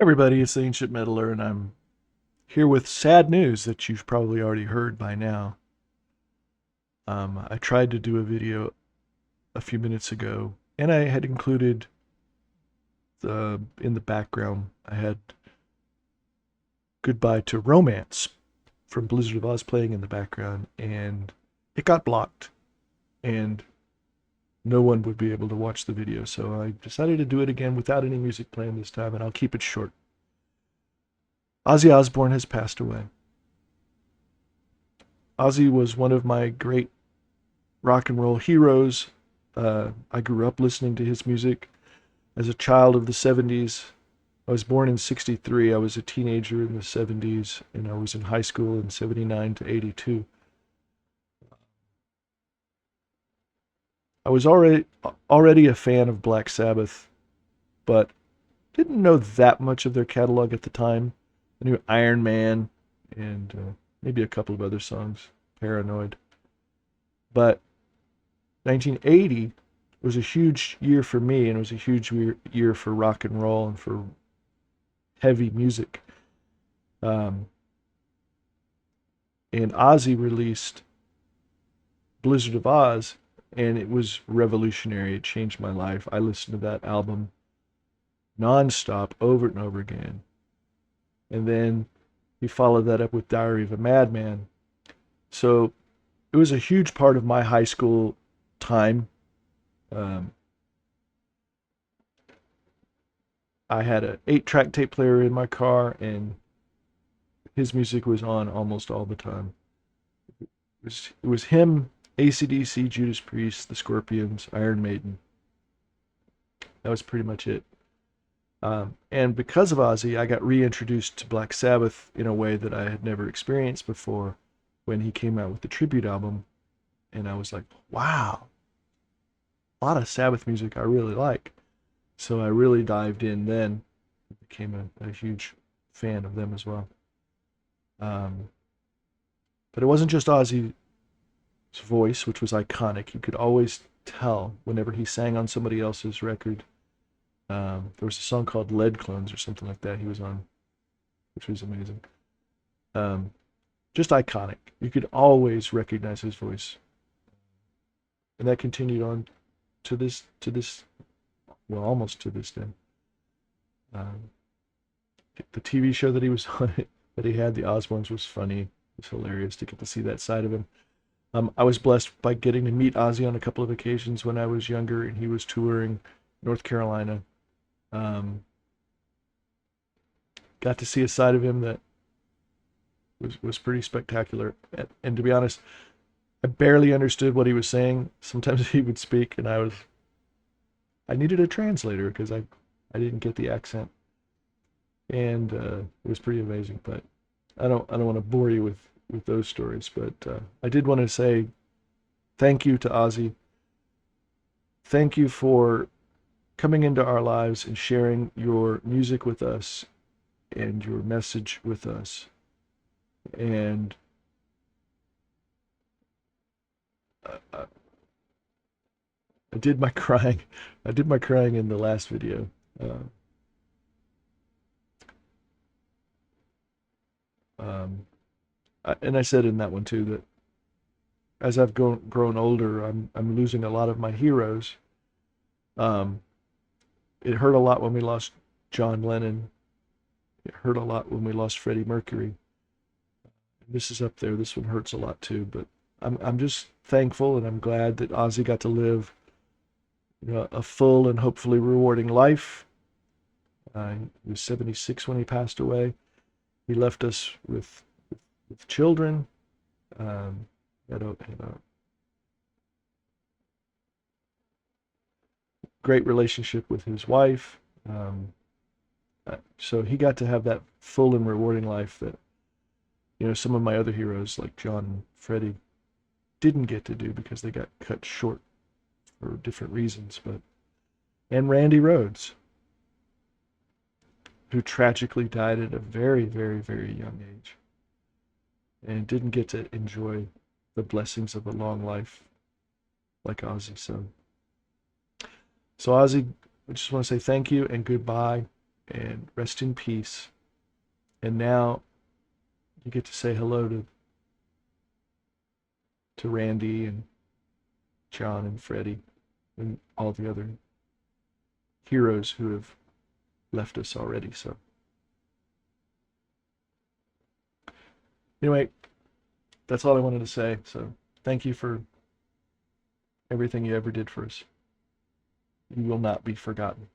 Everybody, it's the Ancient Meddler, and I'm here with sad news that you've probably already heard by now. I tried to do a video a few minutes ago, and I had included in the background, I had Goodbye to Romance from Blizzard of Oz playing in the background, and it got blocked, and no one would be able to watch the video, so I decided to do it again without any music playing this time, and I'll keep it short. Ozzy Osbourne has passed away. Ozzy was one of my great rock and roll heroes. I grew up listening to his music as a child of the 70s. I was born in 63. I was a teenager in the 70s, and I was in high school in 79 to 82. I was already a fan of Black Sabbath, but didn't know that much of their catalog at the time. I knew Iron Man and maybe a couple of other songs, Paranoid. But 1980 was a huge year for me, and it was a huge year for rock and roll and for heavy music. Um, and Ozzy released Blizzard of Oz, and it was revolutionary. It changed my life. I listened to that album nonstop, over and over again. And then he followed that up with Diary of a Madman. So it was a huge part of my high school time. Um, I had a 8-track tape player in my car, and his music was on almost all the time. It was him, AC/DC, Judas Priest, the Scorpions, Iron Maiden. That was pretty much it. And because of Ozzy, I got reintroduced to Black Sabbath in a way that I had never experienced before when he came out with the tribute album. And I was like, wow, a lot of Sabbath music I really like. So I really dived in then, became a huge fan of them as well. Um, but it wasn't just Ozzy's voice, which was iconic. You could always tell whenever he sang on somebody else's record. There was a song called Lead Clones or something like that he was on, which was amazing. Um, just iconic. You could always recognize his voice. And that continued on well, almost to this day. Um, the TV show that he was on, that he had, the Osbournes, was funny. It was hilarious to get to see that side of him. I was blessed by getting to meet Ozzy on a couple of occasions when I was younger and he was touring North Carolina. Um, got to see a side of him that was pretty spectacular. And to be honest, I barely understood what he was saying. Sometimes he would speak, and I needed a translator because I didn't get the accent, and it was pretty amazing. But I don't want to bore you with those stories. But I did want to say thank you to Ozzy. Thank you for coming into our lives and sharing your music with us and your message with us. And I, I did my crying. I did my crying in the last video. Uh, um, and I said in that one too that as I've grown older, I'm losing a lot of my heroes. Um, it hurt a lot when we lost John Lennon. It hurt a lot when we lost Freddie Mercury. This is up there. This one hurts a lot too. But I'm just thankful, and I'm glad that Ozzy got to live, a full and hopefully rewarding life. He was 76 when he passed away. He left us with children. Had a great relationship with his wife. So he got to have that full and rewarding life that some of my other heroes like John and Freddie didn't get to do because they got cut short for different reasons. And Randy Rhoads, who tragically died at a very, very, very young age and didn't get to enjoy the blessings of a long life like Ozzy. So Ozzy, I just want to say thank you and goodbye. and rest in peace. And now you get to say hello to Randy and John and Freddie and all the other heroes who have left us already. So anyway, that's all I wanted to say. So thank you for everything you ever did for us. You will not be forgotten.